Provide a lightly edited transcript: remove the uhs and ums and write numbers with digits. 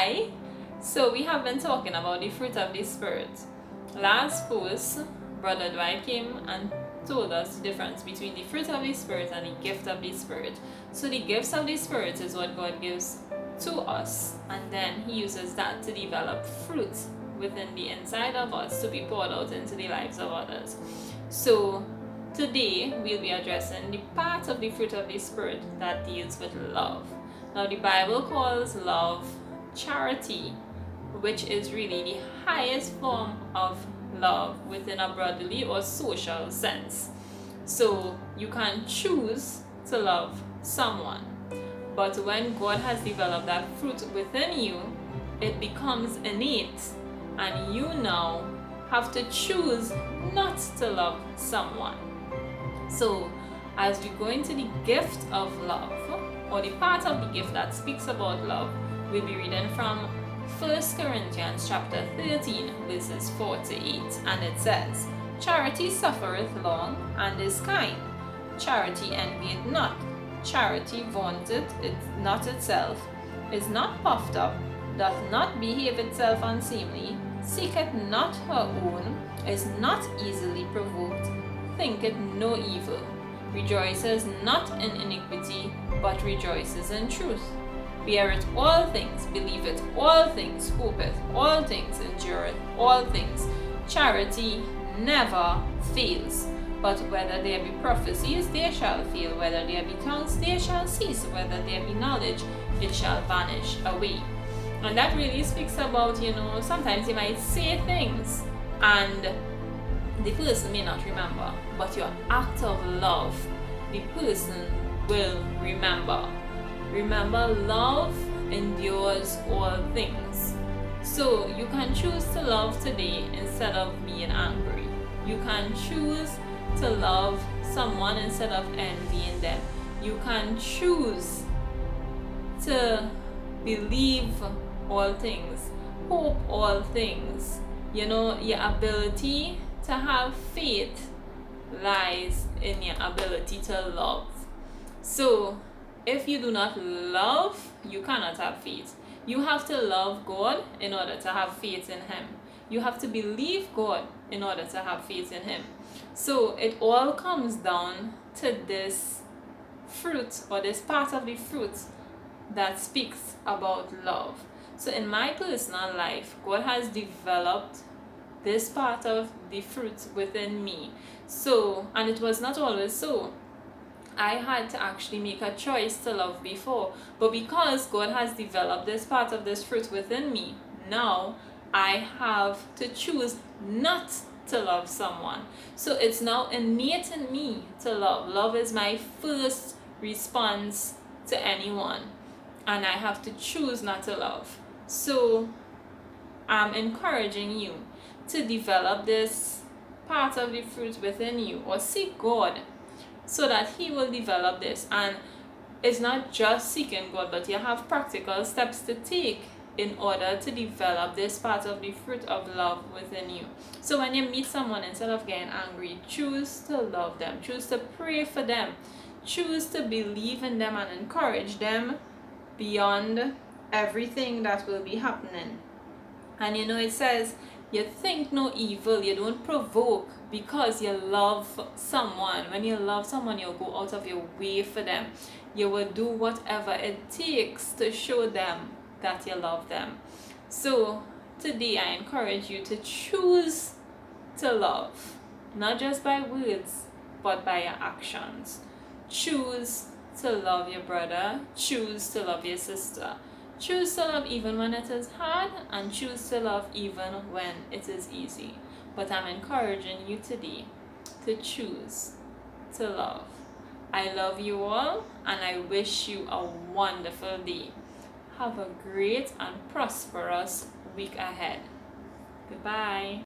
Hi! So we have been talking about the fruit of the Spirit. Last post, Brother Dwight came and told us the difference between the fruit of the Spirit and the gift of the Spirit. So the gifts of the Spirit is what God gives to us, and then He uses that to develop fruit within the inside of us to be poured out into the lives of others. So today we'll be addressing the part of the fruit of the Spirit that deals with love. Now the Bible calls love charity, which is really the highest form of love within a brotherly or social sense. So you can choose to love someone, but when God has developed that fruit within you, it becomes innate, and you now have to choose not to love someone. So as we go into the gift of love, or the part of the gift that speaks about love, we'll be reading from 1 Corinthians chapter 13 verses 4 to 8, and it says, "Charity suffereth long, and is kind. Charity envieth not. Charity vaunteth it not itself, is not puffed up, doth not behave itself unseemly, seeketh not her own, is not easily provoked, thinketh no evil, rejoices not in iniquity, but rejoices in truth, beareth all things, believeth all things, hopeth all things, endureth all things. Charity never fails. But whether there be prophecies, they shall fail. Whether there be tongues, they shall cease. Whether there be knowledge, it shall vanish away." And that really speaks about, sometimes you might say things and the person may not remember, but your act of love, the person will remember. Remember, love endures all things. So you can choose to love today instead of being angry. You can choose to love someone instead of envying them. You can choose to believe all things, hope all things. Your ability to have faith lies in your ability to love. So if you do not love, you cannot have faith. You have to love God in order to have faith in Him. You have to believe God in order to have faith in Him. So it all comes down to this fruit, or this part of the fruit that speaks about love. So in my personal life, God has developed this part of the fruit within me. So, and it was not always so. I had to actually make a choice to love before. But because God has developed this part of this fruit within me, now I have to choose not to love someone. So it's now innate in me to love. Love is my first response to anyone, and I have to choose not to love. So I'm encouraging you to develop this part of the fruit within you, or seek God so that He will develop this. And it's not just seeking God, but you have practical steps to take in order to develop this part of the fruit of love within you. So when you meet someone, instead of getting angry, choose to love them, choose to pray for them, choose to believe in them and encourage them beyond everything that will be happening. And it says, you think no evil, you don't provoke, because you love someone. When you love someone, you'll go out of your way for them. You will do whatever it takes to show them that you love them. So today I encourage you to choose to love, not just by words, but by your actions. Choose to love your brother, choose to love your sister. Choose to love even when it is hard, and choose to love even when it is easy. But I'm encouraging you today to choose to love. I love you all, and I wish you a wonderful day. Have a great and prosperous week ahead. Goodbye.